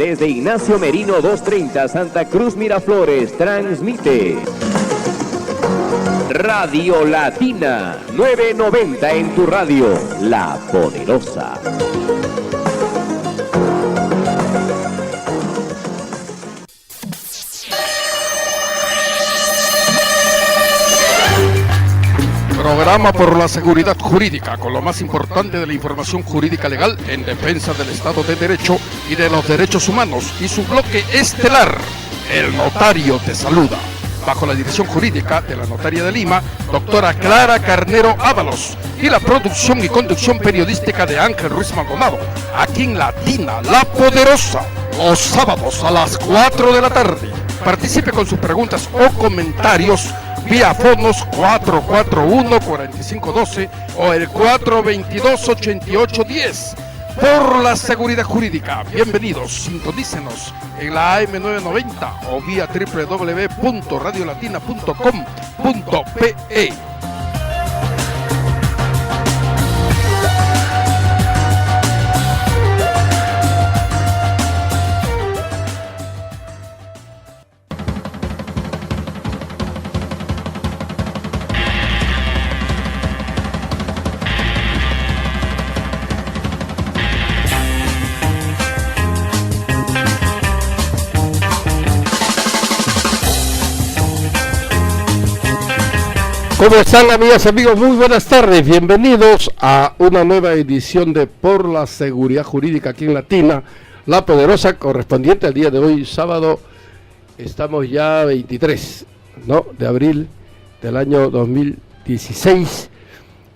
Desde Ignacio Merino 230, Santa Cruz Miraflores, transmite Radio Latina 990 en tu radio, La Poderosa. Programa por la seguridad jurídica, con lo más importante de la información jurídica legal en defensa del Estado de Derecho y de los derechos humanos, y su bloque estelar, El Notario te saluda, bajo la dirección jurídica de la Notaria de Lima, doctora Clara Carnero Ábalos, y la producción y conducción periodística de Ángel Ruiz Maldonado, aquí en Latina, La Poderosa, los sábados a las 4 de la tarde. Participe con sus preguntas o comentarios vía fonos 441-4512 o el 422-8810. Por la seguridad jurídica, bienvenidos, sintonícenos en la AM990 o vía www.radiolatina.com.pe. ¿Cómo están, amigas y amigos? Muy buenas tardes, bienvenidos a una nueva edición de Por la Seguridad Jurídica aquí en Latina, La Poderosa, correspondiente al día de hoy, sábado, estamos ya 23, ¿no?, de abril del año 2016.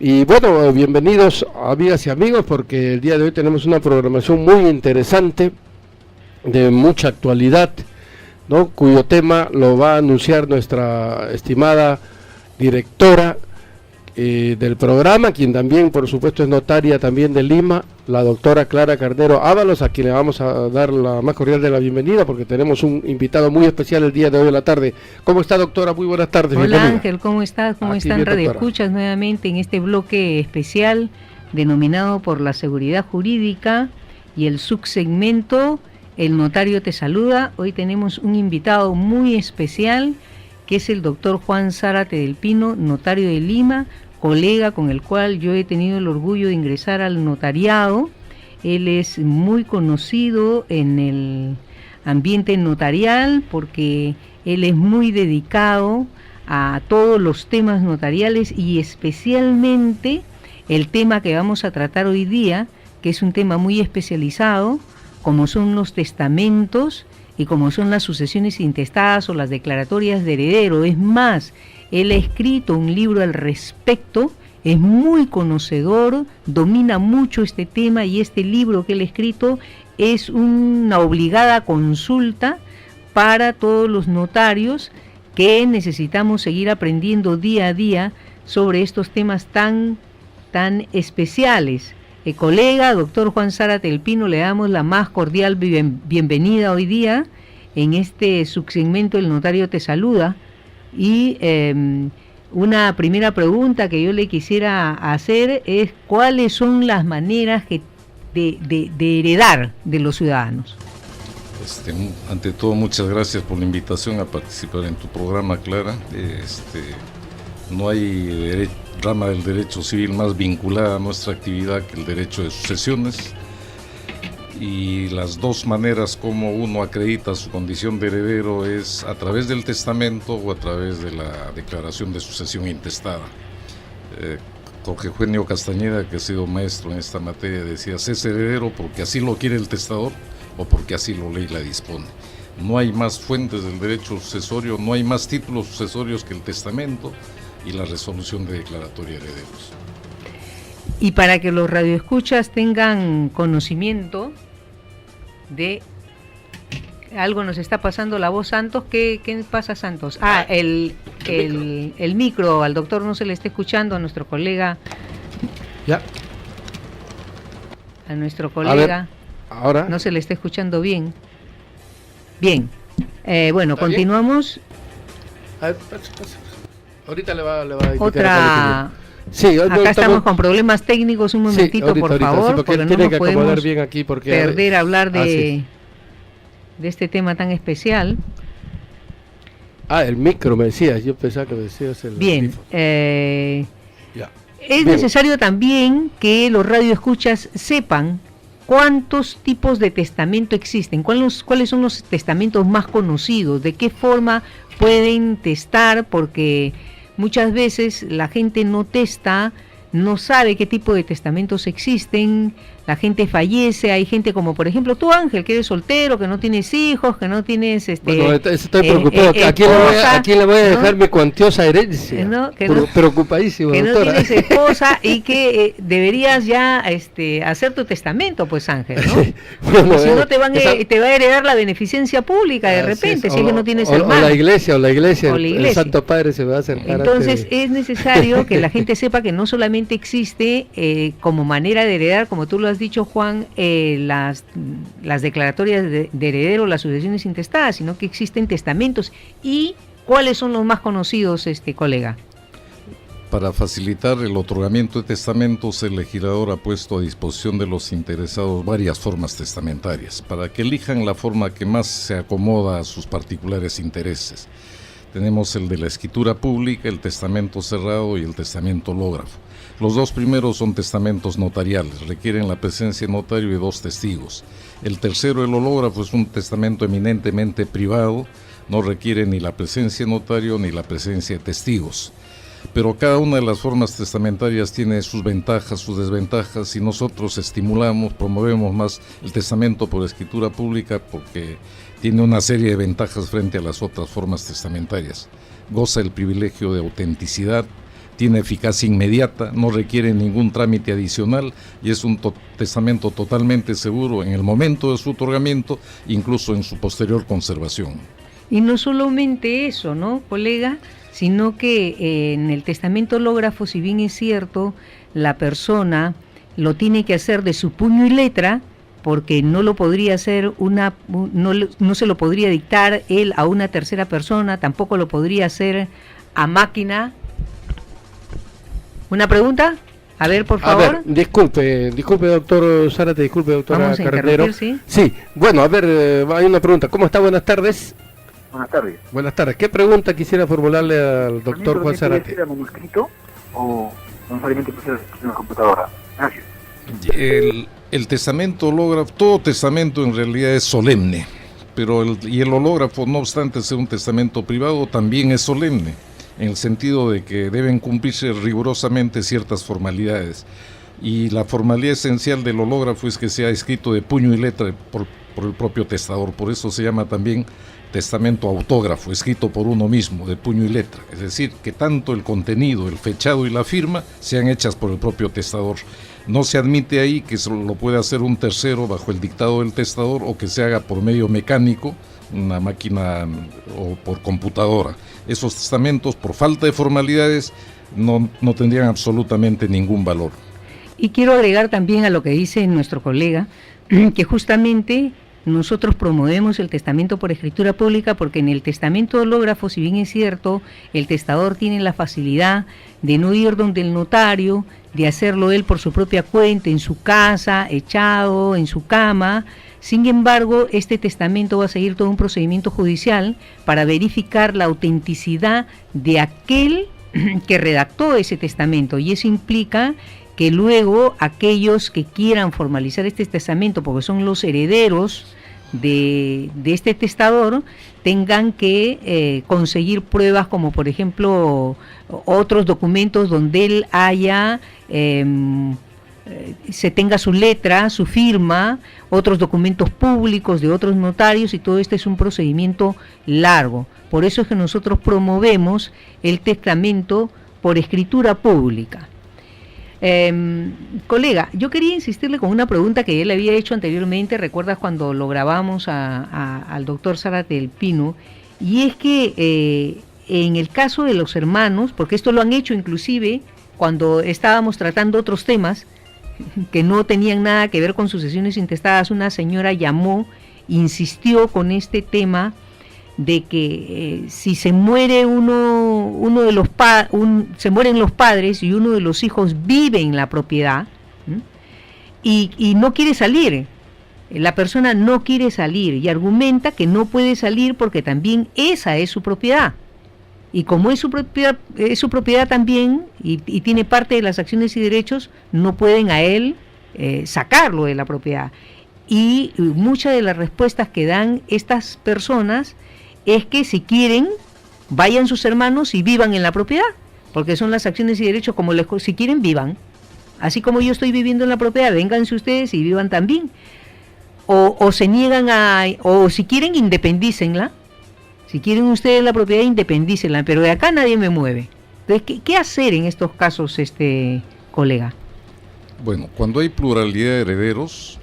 Y bueno, bienvenidos, amigas y amigos, porque el día de hoy tenemos una programación muy interesante, de mucha actualidad, ¿no?, cuyo tema lo va a anunciar nuestra estimada directora del programa, quien también por supuesto es notaria también de Lima, la doctora Clara Carnero Ábalos, a quien le vamos a dar la más cordial de la bienvenida porque tenemos un invitado muy especial el día de hoy en la tarde. ¿Cómo está, doctora? Muy buenas tardes. Hola, bienvenida. Ángel, ¿cómo estás? ¿Cómo Aquí están? bien, Radio doctora. Escuchas nuevamente en este bloque especial denominado por la seguridad jurídica y el subsegmento El Notario te saluda. Hoy tenemos un invitado muy especial, que es el doctor Juan Zárate del Pino, notario de Lima, colega con el cual yo he tenido el orgullo de ingresar al notariado. Él es muy conocido en el ambiente notarial porque él es muy dedicado a todos los temas notariales y especialmente el tema que vamos a tratar hoy día, que es un tema muy especializado, como son los testamentos y como son las sucesiones intestadas o las declaratorias de heredero. Es más, él ha escrito un libro al respecto, es muy conocedor, domina mucho este tema y este libro que él ha escrito es una obligada consulta para todos los notarios que necesitamos seguir aprendiendo día a día sobre estos temas tan especiales. Colega, doctor Juan Zárate del Pino, le damos la más cordial bienvenida hoy día en este subsegmento El Notario te saluda. Y una primera pregunta que yo le quisiera hacer es ¿cuáles son las maneras de heredar de los ciudadanos? Ante todo, muchas gracias por la invitación a participar en tu programa, Clara. No hay rama del derecho civil más vinculada a nuestra actividad que el derecho de sucesiones, y las dos maneras como uno acredita su condición de heredero es a través del testamento o a través de la declaración de sucesión intestada. Jorge Eugenio Castañeda, que ha sido maestro en esta materia, decía: se es heredero porque así lo quiere el testador o porque así la ley la dispone. No hay más fuentes del derecho sucesorio, no hay más títulos sucesorios que el testamento y la resolución de declaratoria de herederos. Y para que los radioescuchas tengan conocimiento de algo, nos está pasando la voz Santos. ¿Qué pasa, Santos? El micro al doctor no se le está escuchando, a nuestro colega. Ya. A nuestro colega. Ahora. No se le está escuchando bien. Bien. Bueno, continuamos. A ver, pasa. Ahorita le va a indicar otra. Sí, acá estamos con problemas técnicos, un momentito, sí, ahorita, por favor, sí, porque no tiene nos que podemos acomodar bien aquí porque hablar de... de este tema tan especial. El micro me decías, yo pensaba que me decías el Bien, ya. Es necesario también que los radioescuchas sepan cuántos tipos de testamento existen, cuáles son los testamentos más conocidos, de qué forma pueden testar, porque muchas veces la gente no testa, no sabe qué tipo de testamentos existen, la gente fallece, hay gente como por ejemplo tú, Ángel, que eres soltero, que no tienes hijos, que no tienes bueno, estoy preocupado, ¿a quién le voy a dejar mi cuantiosa herencia? Preocupadísimo, que doctora. no tienes esposa y que deberías ya hacer tu testamento, pues, Ángel, ¿no? Bueno, si no te va a heredar la beneficencia pública de repente, si es que no tienes hermanos. O la iglesia, el Santo Padre se va a acercar. Entonces es necesario que la gente sepa que no solamente existe como manera de heredar, como tú lo has dicho, Juan, las declaratorias de heredero, las sucesiones intestadas, sino que existen testamentos. ¿Y cuáles son los más conocidos, colega? Para facilitar el otorgamiento de testamentos, el legislador ha puesto a disposición de los interesados varias formas testamentarias, para que elijan la forma que más se acomoda a sus particulares intereses. Tenemos el de la escritura pública, el testamento cerrado y el testamento hológrafo. Los dos primeros son testamentos notariales, requieren la presencia de notario y 2 testigos. El tercero, el hológrafo, es un testamento eminentemente privado, no requiere ni la presencia de notario ni la presencia de testigos. Pero cada una de las formas testamentarias tiene sus ventajas, sus desventajas, y nosotros promovemos más el testamento por escritura pública porque tiene una serie de ventajas frente a las otras formas testamentarias. Goza del privilegio de autenticidad, tiene eficacia inmediata, no requiere ningún trámite adicional y es un testamento totalmente seguro en el momento de su otorgamiento, incluso en su posterior conservación. Y no solamente eso, ¿no, colega? Sino que en el testamento hológrafo, si bien es cierto, la persona lo tiene que hacer de su puño y letra, porque no lo podría hacer no se lo podría dictar él a una tercera persona, tampoco lo podría hacer a máquina. ¿Una pregunta? A ver, por favor. A ver, disculpe, doctor Zárate, disculpe, doctora Carretero. Sí, bueno, a ver, hay una pregunta. ¿Cómo está? Buenas tardes. Buenas tardes. Buenas tardes. ¿Qué pregunta quisiera formularle al doctor Juan Zárate? ¿Puede ser manuscrito o necesariamente puede ser en la computadora? Gracias. El testamento hológrafo, todo testamento en realidad es solemne, pero el hológrafo, no obstante ser un testamento privado, también es solemne, en el sentido de que deben cumplirse rigurosamente ciertas formalidades. Y la formalidad esencial del hológrafo es que sea escrito de puño y letra por el propio testador. Por eso se llama también testamento autógrafo, escrito por uno mismo, de puño y letra. Es decir, que tanto el contenido, el fechado y la firma sean hechas por el propio testador. No se admite ahí que lo pueda hacer un tercero bajo el dictado del testador o que se haga por medio mecánico, una máquina o por computadora. Esos testamentos, por falta de formalidades, no tendrían absolutamente ningún valor. Y quiero agregar también a lo que dice nuestro colega, que justamente nosotros promovemos el testamento por escritura pública porque en el testamento hológrafo, si bien es cierto, el testador tiene la facilidad de no ir donde el notario, de hacerlo él por su propia cuenta, en su casa, echado, en su cama. Sin embargo, este testamento va a seguir todo un procedimiento judicial para verificar la autenticidad de aquel que redactó ese testamento, y eso implica que luego aquellos que quieran formalizar este testamento, porque son los herederos de este testador, tengan que conseguir pruebas como por ejemplo otros documentos donde él haya se tenga su letra, su firma, otros documentos públicos de otros notarios, y todo esto es un procedimiento largo. Por eso es que nosotros promovemos el testamento por escritura pública. Colega, yo quería insistirle con una pregunta que él había hecho anteriormente. ¿Recuerdas cuando lo grabamos al doctor Zárate del Pino? Y es que en el caso de los hermanos, porque esto lo han hecho inclusive cuando estábamos tratando otros temas que no tenían nada que ver con sucesiones intestadas, una señora llamó, insistió con este tema de que si se muere se mueren los padres y uno de los hijos vive en la propiedad y no quiere salir, la persona no quiere salir y argumenta que no puede salir porque también esa es su propiedad. Y como es su propiedad también, y tiene parte de las acciones y derechos, no pueden a él sacarlo de la propiedad. Y muchas de las respuestas que dan estas personas es que si quieren, vayan sus hermanos y vivan en la propiedad, porque son las acciones y derechos como si quieren, vivan. Así como yo estoy viviendo en la propiedad, vénganse ustedes y vivan también. O se niegan o si quieren, independícenla. Si quieren ustedes la propiedad, independícenla, pero de acá nadie me mueve. Entonces, ¿qué hacer en estos casos, colega? Bueno, cuando hay pluralidad de herederos,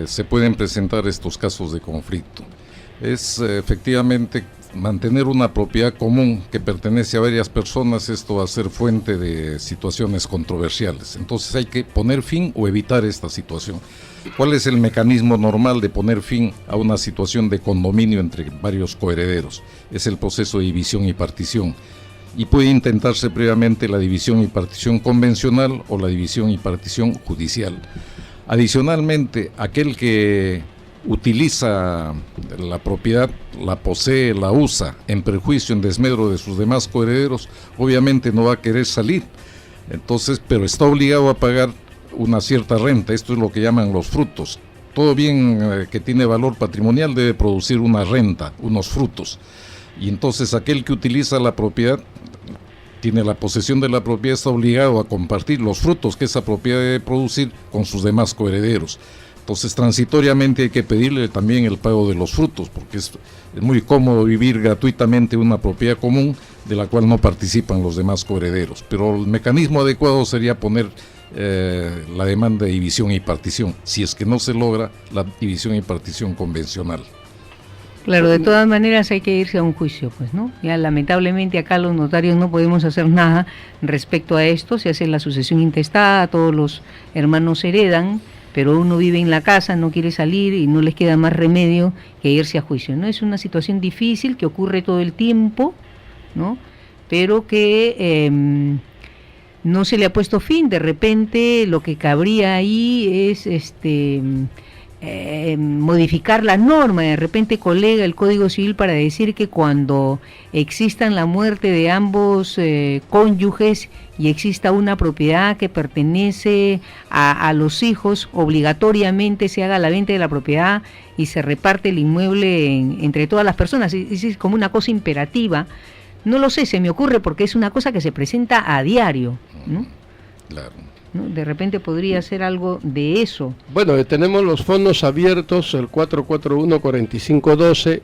se pueden presentar estos casos de conflicto. Es efectivamente mantener una propiedad común que pertenece a varias personas, esto va a ser fuente de situaciones controversiales. Entonces hay que poner fin o evitar esta situación. ¿Cuál es el mecanismo normal de poner fin a una situación de condominio entre varios coherederos? Es el proceso de división y partición. Y puede intentarse previamente la división y partición convencional o la división y partición judicial. Adicionalmente, aquel que utiliza la propiedad, la posee, la usa en perjuicio, en desmedro de sus demás coherederos, obviamente no va a querer salir. Entonces, pero está obligado a pagar una cierta renta. Esto es lo que llaman los frutos. Todo bien que tiene valor patrimonial debe producir una renta, unos frutos. Y entonces aquel que utiliza la propiedad, tiene la posesión de la propiedad, está obligado a compartir los frutos que esa propiedad debe producir con sus demás coherederos. Entonces transitoriamente hay que pedirle también el pago de los frutos, porque es muy cómodo vivir gratuitamente una propiedad común de la cual no participan los demás coherederos. Pero el mecanismo adecuado sería poner la demanda de división y partición, si es que no se logra la división y partición convencional. Claro, de todas maneras hay que irse a un juicio, pues, ¿no? Ya lamentablemente acá los notarios no podemos hacer nada respecto a esto. Se hace la sucesión intestada, todos los hermanos heredan, pero uno vive en la casa, no quiere salir y no les queda más remedio que irse a juicio, ¿no? Es una situación difícil que ocurre todo el tiempo, ¿no? Pero que no se le ha puesto fin. De repente lo que cabría ahí es modificar la norma, de repente, colega, el Código Civil, para decir que cuando existan la muerte de ambos cónyuges y exista una propiedad que pertenece a los hijos, obligatoriamente se haga la venta de la propiedad y se reparte el inmueble entre todas las personas. Es como una cosa imperativa. No lo sé, se me ocurre porque es una cosa que se presenta a diario, ¿no? Claro. ¿No? De repente podría ser algo de eso. Bueno, tenemos los fondos abiertos, el 441-4512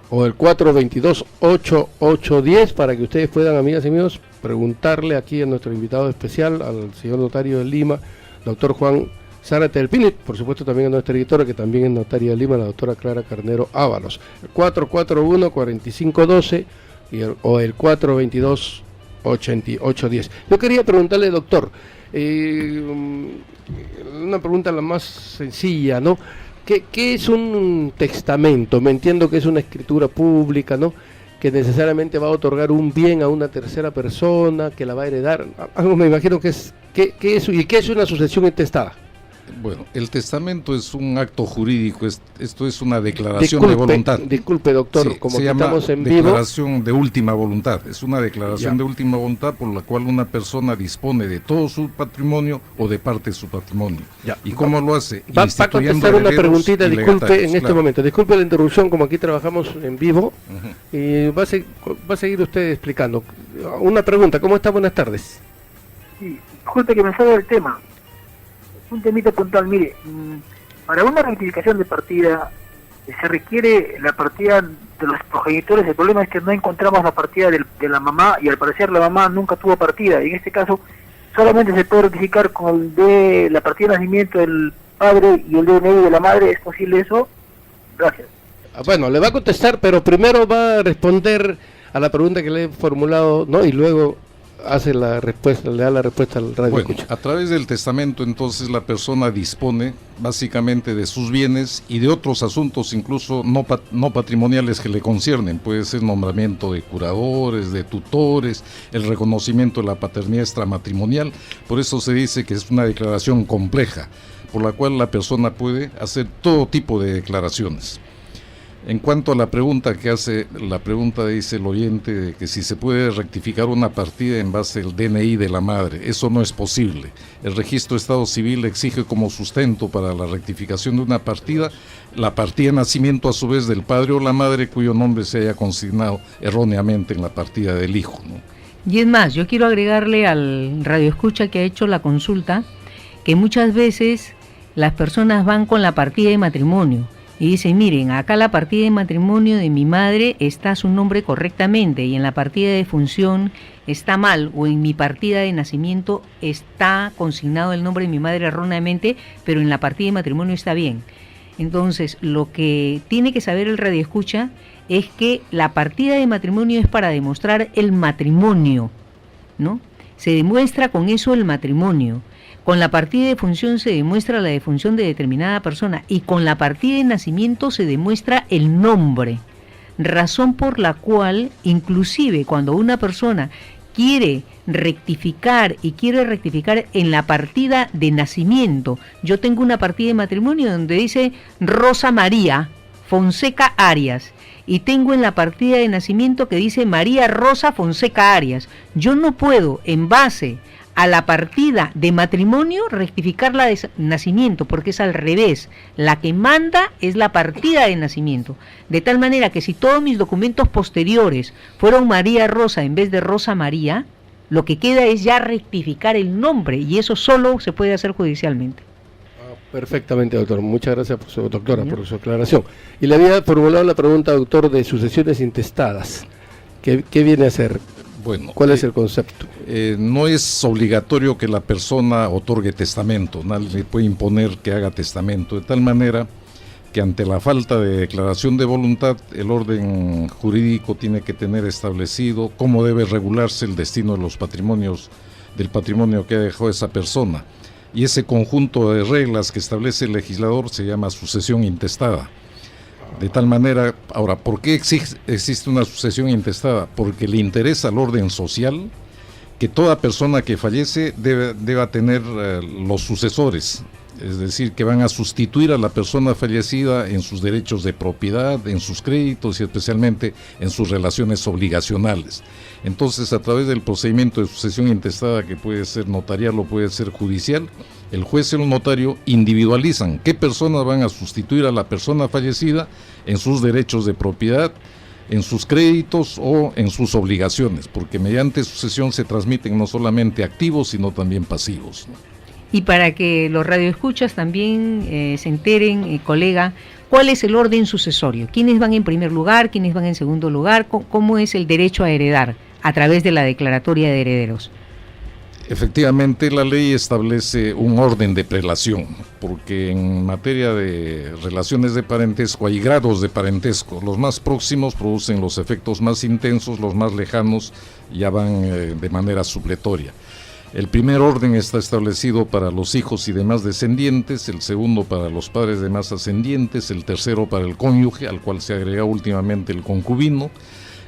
o el 422-8810, para que ustedes puedan, amigas y amigos, preguntarle aquí a nuestro invitado especial, al señor notario de Lima, doctor Juan Zárate del Pini, por supuesto también a nuestra editora, que también es notaria de Lima, la doctora Clara Carnero Ábalos. El 441-4512 o el 422-8810. Yo quería preguntarle, doctor, una pregunta la más sencilla, ¿no? ¿Qué es un testamento? Me entiendo que es una escritura pública, ¿no? Que necesariamente va a otorgar un bien a una tercera persona, que la va a heredar. Algo me imagino que es. ¿Qué es una sucesión intestada? Bueno, el testamento es un acto jurídico, esto es una declaración de voluntad. Disculpe, doctor, sí, como se llama estamos en vivo. Declaración de última voluntad, es una declaración de última voluntad por la cual una persona dispone de todo su patrimonio o de parte de su patrimonio. Ya. ¿Y cómo lo hace? Va a contestar una preguntita, disculpe, en este momento. Disculpe la interrupción, como aquí trabajamos en vivo, y va a seguir usted explicando. Una pregunta, ¿cómo está? Buenas tardes. Sí, disculpe que me salga del tema. Un temita puntual, mire, para una rectificación de partida se requiere la partida de los progenitores. El problema es que no encontramos la partida de la mamá, y al parecer la mamá nunca tuvo partida, y en este caso solamente se puede rectificar con el de la partida de nacimiento del padre y el DNI de la madre. ¿Es posible eso? Gracias. Bueno, le va a contestar, pero primero va a responder a la pregunta que le he formulado, ¿no? Y luego hace la respuesta, le da la respuesta al radio. Bueno, a través del testamento, entonces, la persona dispone básicamente de sus bienes y de otros asuntos, incluso no patrimoniales, que le conciernen. Puede ser nombramiento de curadores, de tutores, el reconocimiento de la paternidad extramatrimonial. Por eso se dice que es una declaración compleja. por la cual la persona puede hacer todo tipo de declaraciones. En cuanto a la pregunta que hace, la pregunta dice el oyente de que si se puede rectificar una partida en base al DNI de la madre. Eso no es posible. El registro de Estado Civil exige como sustento para la rectificación de una partida la partida de nacimiento a su vez del padre o la madre cuyo nombre se haya consignado erróneamente en la partida del hijo, ¿no? Y es más, yo quiero agregarle al radioescucha que ha hecho la consulta que muchas veces las personas van con la partida de matrimonio y dicen, miren, acá la partida de matrimonio de mi madre está su nombre correctamente y en la partida de función está mal, o en mi partida de nacimiento está consignado el nombre de mi madre erróneamente, pero en la partida de matrimonio está bien. Entonces, lo que tiene que saber el radioescucha es que la partida de matrimonio es para demostrar el matrimonio, ¿no? Se demuestra con eso el matrimonio. Con la partida de función se demuestra la defunción de determinada persona y con la partida de nacimiento se demuestra el nombre. Razón por la cual, inclusive cuando una persona quiere rectificar en la partida de nacimiento, yo tengo una partida de matrimonio donde dice Rosa María Fonseca Arias y tengo en la partida de nacimiento que dice María Rosa Fonseca Arias. Yo no puedo, en base a la partida de matrimonio, rectificar la de nacimiento, porque es al revés. La que manda es la partida de nacimiento. De tal manera que si todos mis documentos posteriores fueron María Rosa en vez de Rosa María, lo que queda es ya rectificar el nombre, y eso solo se puede hacer judicialmente. Perfectamente, doctor. Muchas gracias, por su aclaración. Y le había formulado la pregunta, doctor, de sucesiones intestadas. ¿Qué viene a ser? Bueno, ¿cuál es el concepto? No es obligatorio que la persona otorgue testamento, nadie le puede imponer que haga testamento, de tal manera que ante la falta de declaración de voluntad, el orden jurídico tiene que tener establecido cómo debe regularse el destino de los patrimonios, del patrimonio que ha dejado esa persona. Y ese conjunto de reglas que establece el legislador se llama sucesión intestada. De tal manera, ahora, ¿por qué existe una sucesión intestada? Porque le interesa al orden social que toda persona que fallece deba tener los sucesores, es decir, que van a sustituir a la persona fallecida en sus derechos de propiedad, en sus créditos y especialmente en sus relaciones obligacionales. Entonces, a través del procedimiento de sucesión intestada, que puede ser notarial o puede ser judicial, el juez y el notario individualizan qué personas van a sustituir a la persona fallecida en sus derechos de propiedad, en sus créditos o en sus obligaciones, porque mediante sucesión se transmiten no solamente activos, sino también pasivos, ¿no? Y para que los radioescuchas también se enteren, colega, ¿cuál es el orden sucesorio? ¿Quiénes van en primer lugar? ¿Quiénes van en segundo lugar? ¿Cómo es el derecho a heredar a través de la declaratoria de herederos? Efectivamente, la ley establece un orden de prelación, porque en materia de relaciones de parentesco hay grados de parentesco. Los más próximos producen los efectos más intensos, los más lejanos ya van de manera supletoria. El primer orden está establecido para los hijos y demás descendientes, el segundo para los padres demás ascendientes, el tercero para el cónyuge, al cual se agrega últimamente el concubino,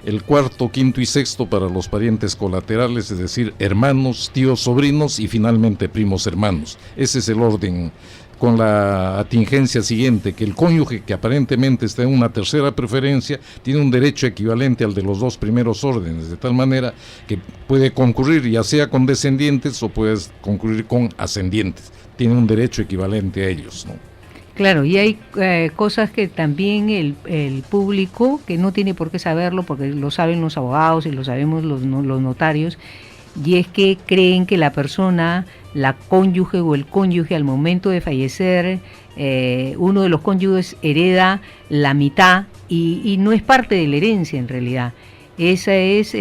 el cuarto, quinto y sexto para los parientes colaterales, es decir, hermanos, tíos, sobrinos y finalmente primos hermanos. Ese es el orden, con la atingencia siguiente, que el cónyuge, que aparentemente está en una tercera preferencia, tiene un derecho equivalente al de los dos primeros órdenes, de tal manera que puede concurrir ya sea con descendientes o puede concurrir con ascendientes. Tiene un derecho equivalente a ellos, ¿no? Claro, y hay cosas que también el público, que no tiene por qué saberlo, porque lo saben los abogados y lo sabemos los notarios, y es que creen que la persona, la cónyuge o el cónyuge al momento de fallecer, uno de los cónyuges hereda la mitad y no es parte de la herencia en realidad. Esa es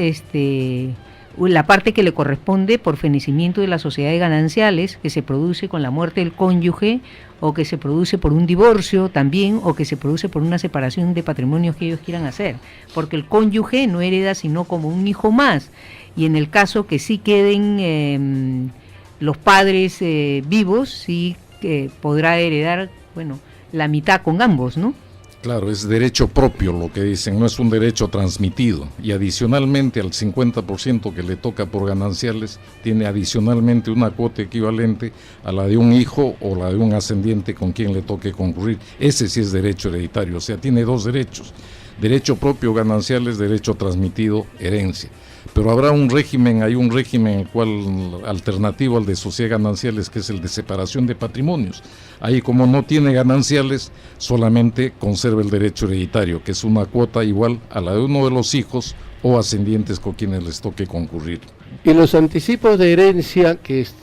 la parte que le corresponde por fenecimiento de las sociedades gananciales, que se produce con la muerte del cónyuge, o que se produce por un divorcio también, o que se produce por una separación de patrimonios que ellos quieran hacer, porque el cónyuge no hereda sino como un hijo más, y en el caso que sí queden los padres vivos, sí podrá heredar, bueno, la mitad con ambos, ¿no? Claro, es derecho propio lo que dicen, no es un derecho transmitido. Y adicionalmente al 50% que le toca por gananciales, tiene adicionalmente una cuota equivalente a la de un hijo o la de un ascendiente con quien le toque concurrir. Ese sí es derecho hereditario, o sea, tiene dos derechos. Derecho propio, gananciales, derecho transmitido, herencia. Pero habrá un régimen, hay un régimen el cual alternativo al de sociedad gananciales, que es el de separación de patrimonios. Ahí, como no tiene gananciales, solamente conserva el derecho hereditario, que es una cuota igual a la de uno de los hijos o ascendientes con quienes les toque concurrir. Y los anticipos de herencia, que es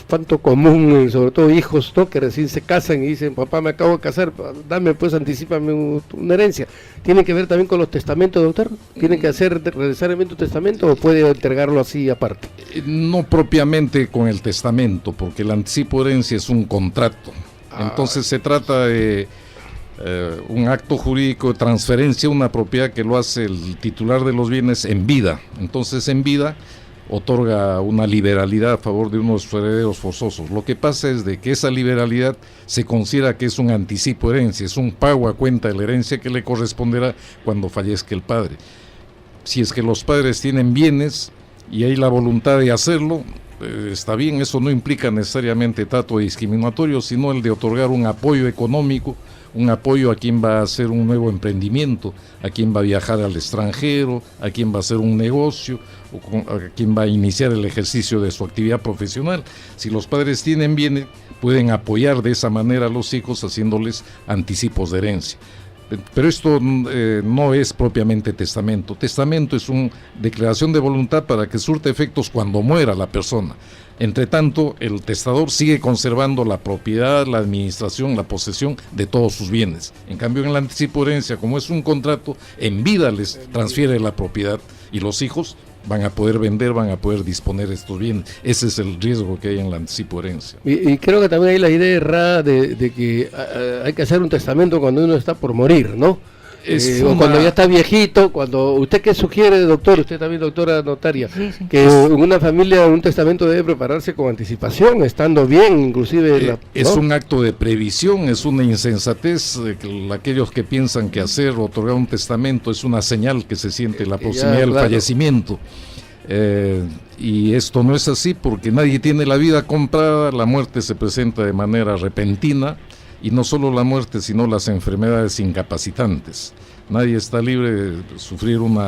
tanto común, sobre todo hijos, ¿no?, que recién se casan y dicen, papá, me acabo de casar, dame pues, anticípame una herencia. ¿Tiene que ver también con los testamentos, doctor? ¿Tiene que hacer necesariamente un testamento o puede entregarlo así aparte? No propiamente con el testamento, porque el anticipo de herencia es un contrato. Entonces se trata de un acto jurídico de transferencia de una propiedad que lo hace el titular de los bienes en vida. Entonces en vida otorga una liberalidad a favor de uno de sus herederos forzosos. Lo que pasa es de que esa liberalidad se considera que es un anticipo de herencia, es un pago a cuenta de la herencia que le corresponderá cuando fallezca el padre. Si es que los padres tienen bienes y hay la voluntad de hacerlo, está bien, eso no implica necesariamente trato discriminatorio, sino el de otorgar un apoyo económico, un apoyo a quien va a hacer un nuevo emprendimiento, a quien va a viajar al extranjero, a quien va a hacer un negocio, o a quien va a iniciar el ejercicio de su actividad profesional. Si los padres tienen bienes, pueden apoyar de esa manera a los hijos haciéndoles anticipos de herencia. Pero esto no es propiamente testamento. Testamento es una declaración de voluntad para que surta efectos cuando muera la persona. Entre tanto, el testador sigue conservando la propiedad, la administración, la posesión de todos sus bienes. En cambio, en el anticipo de herencia, como es un contrato, en vida les transfiere la propiedad y los hijos van a poder vender, van a poder disponer de estos bienes. Ese es el riesgo que hay en el anticipo de herencia. Y creo que también hay la idea errada de que hay que hacer un testamento cuando uno está por morir, ¿no? O cuando ya está viejito, cuando ¿usted qué sugiere, doctor? Usted también, doctora notaria, sí. Que en una familia un testamento debe prepararse con anticipación, estando bien, inclusive. ¿No? Es un acto de previsión, es una insensatez. Aquellos que piensan que hacer o otorgar un testamento es una señal que se siente la proximidad del fallecimiento. Y esto no es así, porque nadie tiene la vida comprada, la muerte se presenta de manera repentina. Y no solo la muerte, sino las enfermedades incapacitantes. Nadie está libre de sufrir un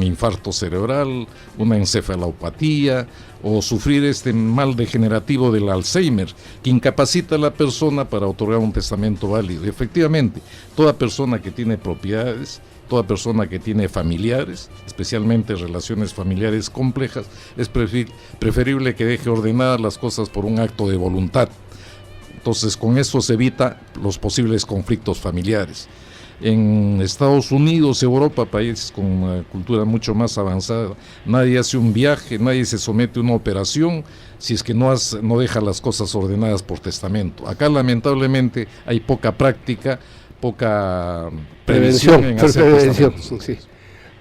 infarto cerebral, una encefalopatía o sufrir este mal degenerativo del Alzheimer, que incapacita a la persona para otorgar un testamento válido. Y efectivamente, toda persona que tiene propiedades, toda persona que tiene familiares, especialmente relaciones familiares complejas, es preferible que deje ordenadas las cosas por un acto de voluntad. Entonces, con eso se evita los posibles conflictos familiares. En Estados Unidos, Europa, países con una cultura mucho más avanzada, nadie hace un viaje, nadie se somete a una operación si es que no deja las cosas ordenadas por testamento. Acá, lamentablemente, hay poca práctica, poca prevención en hacer testamentos. Sí.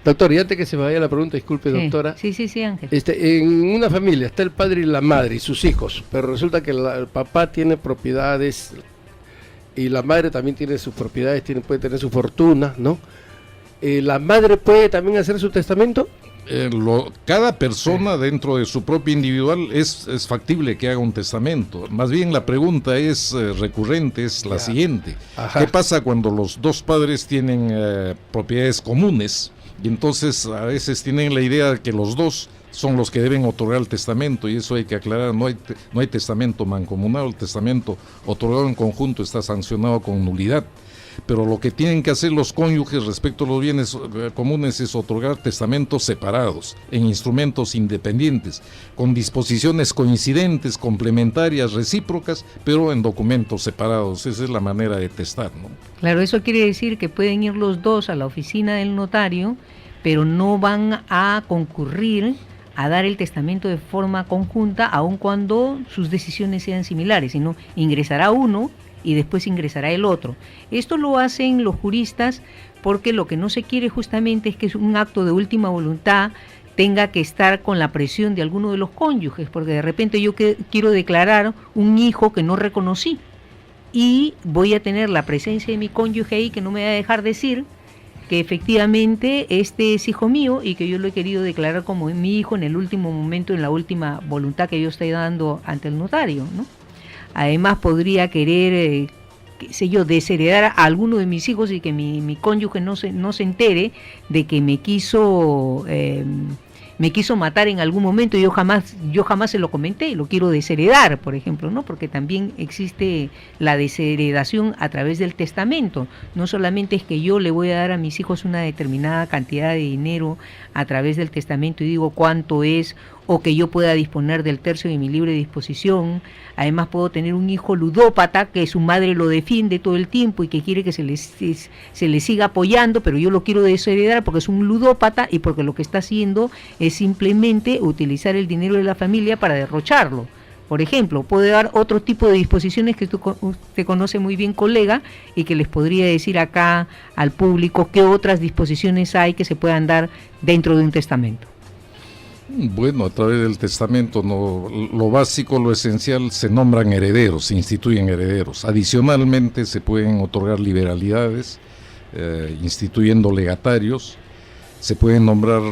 Doctor, y antes que se me vaya la pregunta, disculpe, sí, doctora. Sí, Ángel. En una familia está el padre y la madre y sus hijos, pero resulta que el papá tiene propiedades y la madre también tiene sus propiedades, puede tener su fortuna, ¿no? ¿La madre puede también hacer su testamento? Cada persona dentro de su propio individual es factible que haga un testamento. Más bien la pregunta es recurrente, es la siguiente. Ajá. ¿Qué pasa cuando los dos padres tienen propiedades comunes? Y entonces a veces tienen la idea de que los dos son los que deben otorgar el testamento, y eso hay que aclarar. No hay testamento mancomunado. El testamento otorgado en conjunto está sancionado con nulidad. Pero lo que tienen que hacer los cónyuges respecto a los bienes comunes es otorgar testamentos separados, en instrumentos independientes, con disposiciones coincidentes, complementarias, recíprocas, pero en documentos separados. Esa es la manera de testar, ¿no? Claro, eso quiere decir que pueden ir los dos a la oficina del notario, pero no van a concurrir a dar el testamento de forma conjunta, aun cuando sus decisiones sean similares, sino ingresará uno y después ingresará el otro. Esto lo hacen los juristas porque lo que no se quiere justamente es que un acto de última voluntad tenga que estar con la presión de alguno de los cónyuges, porque de repente yo quiero declarar un hijo que no reconocí, y voy a tener la presencia de mi cónyuge ahí, que no me va a dejar decir que efectivamente este es hijo mío y que yo lo he querido declarar como mi hijo en el último momento, en la última voluntad que yo estoy dando ante el notario, ¿no? Además podría querer, qué sé yo, desheredar a alguno de mis hijos y que mi cónyuge no se entere de que me quiso matar en algún momento y yo jamás se lo comenté, lo quiero desheredar, por ejemplo, ¿no? Porque también existe la desheredación a través del testamento. No solamente es que yo le voy a dar a mis hijos una determinada cantidad de dinero a través del testamento y digo cuánto es, o que yo pueda disponer del tercio de mi libre disposición. Además puedo tener un hijo ludópata que su madre lo defiende todo el tiempo y que quiere que se le siga apoyando, pero yo lo quiero desheredar porque es un ludópata y porque lo que está haciendo es simplemente utilizar el dinero de la familia para derrocharlo. Por ejemplo, puede dar otro tipo de disposiciones que usted conoce muy bien, colega, y que les podría decir acá al público qué otras disposiciones hay que se puedan dar dentro de un testamento. Bueno, a través del testamento, lo básico, lo esencial, se nombran herederos, se instituyen herederos. Adicionalmente se pueden otorgar liberalidades, instituyendo legatarios. Se pueden nombrar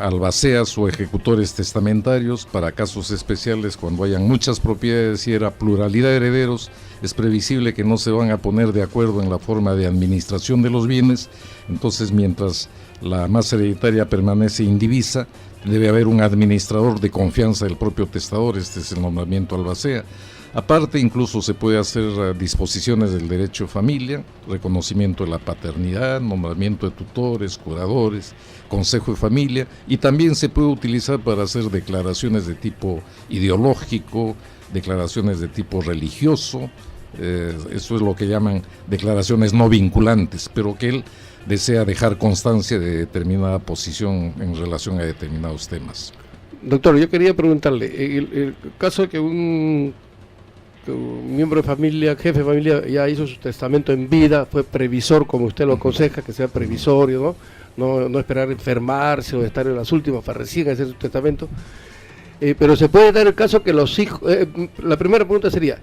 albaceas o ejecutores testamentarios para casos especiales cuando hayan muchas propiedades y era pluralidad de herederos. Es previsible que no se van a poner de acuerdo en la forma de administración de los bienes. Entonces, mientras la masa hereditaria permanece indivisa, debe haber un administrador de confianza del propio testador. Este es el nombramiento albacea. Aparte, incluso se puede hacer disposiciones del derecho de familia, reconocimiento de la paternidad, nombramiento de tutores, curadores, consejo de familia, y también se puede utilizar para hacer declaraciones de tipo ideológico, declaraciones de tipo religioso. Eso es lo que llaman declaraciones no vinculantes, pero que él desea dejar constancia de determinada posición en relación a determinados temas. Doctor, yo quería preguntarle, el caso de que un miembro de familia, jefe de familia, ya hizo su testamento en vida, fue previsor, como usted lo aconseja, que sea previsorio, no esperar enfermarse o estar en las últimas para recién hacer su testamento, pero se puede dar el caso que los hijos, la primera pregunta sería,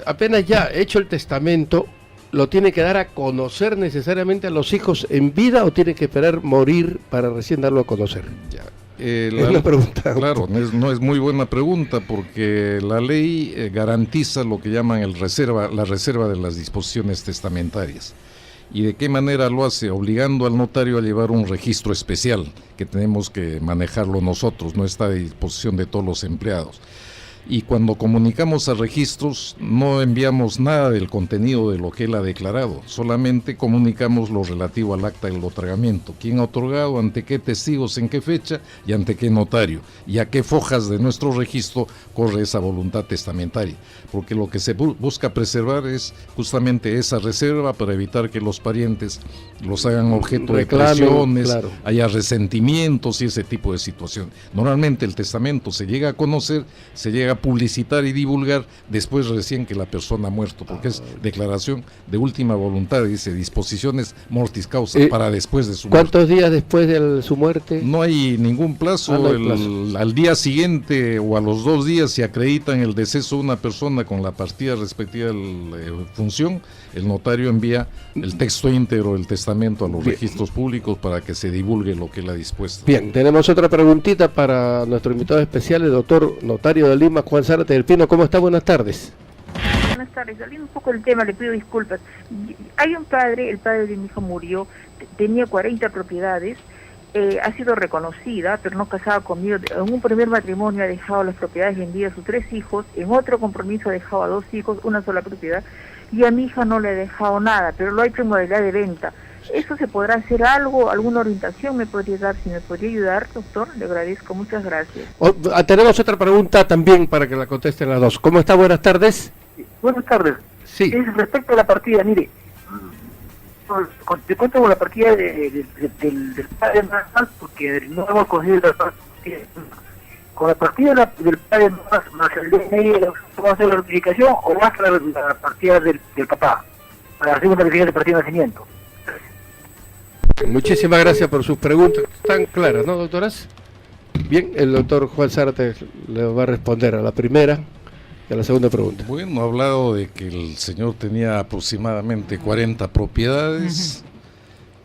apenas ya hecho el testamento, ¿lo tiene que dar a conocer necesariamente a los hijos en vida o tiene que esperar morir para recién darlo a conocer? Ya. Es la pregunta. Claro, no es muy buena pregunta porque la ley garantiza lo que llaman la reserva de las disposiciones testamentarias. ¿Y de qué manera lo hace? Obligando al notario a llevar un registro especial que tenemos que manejarlo nosotros, no está a disposición de todos los empleados. Y cuando comunicamos a registros no enviamos nada del contenido de lo que él ha declarado, solamente comunicamos lo relativo al acta del otorgamiento, quién ha otorgado, ante qué testigos, en qué fecha y ante qué notario, y a qué fojas de nuestro registro corre esa voluntad testamentaria, porque lo que se busca preservar es justamente esa reserva para evitar que los parientes los hagan objeto de presiones, claro, haya resentimientos y ese tipo de situación. Normalmente el testamento se llega a conocer, se llega a publicitar y divulgar después recién que la persona ha muerto, porque es declaración de última voluntad, dice disposiciones mortis causa, para después de su muerte. ¿Cuántos días después de su muerte? No hay ningún plazo, no hay plazo. Al día siguiente o a los 2 días se acreditan el deceso de una persona con la partida respectiva de la función, el notario envía el texto íntegro del testamento a los registros públicos para que se divulgue lo que él ha dispuesto. Bien, tenemos otra preguntita para nuestro invitado especial, el doctor notario de Lima, Juan Zárate del Pino. ¿Cómo está? Buenas tardes. Buenas tardes. Saliendo un poco del tema, le pido disculpas. Hay un padre, el padre de mi hijo murió, tenía 40 propiedades, ha sido reconocida, pero no casada conmigo. En un primer matrimonio ha dejado las propiedades vendidas a sus 3 hijos, en otro compromiso ha dejado a 2 hijos, una sola propiedad, y a mi hija no le he dejado nada, pero lo ha hecho en modalidad de venta. ¿Eso se podrá hacer algo? ¿Alguna orientación me podría dar? Si me podría ayudar, doctor, le agradezco. Muchas gracias. Tenemos otra pregunta también para que la contesten las dos. ¿Cómo está? Buenas tardes. Sí, buenas tardes. Sí. Es respecto a la partida, mire, te cuento con la partida del padre más, porque no hemos conseguido la partida. Con la partida del padre más el DNI, ¿vamos a hacer la notificación o más la partida del papá? Para hacer una verificación de partida de nacimiento. Muchísimas gracias por sus preguntas. Están claras, ¿no, doctoras? Bien, el doctor Juan Zárate le va a responder a la primera Y a la segunda pregunta. Bueno, ha hablado de que el señor tenía aproximadamente 40 propiedades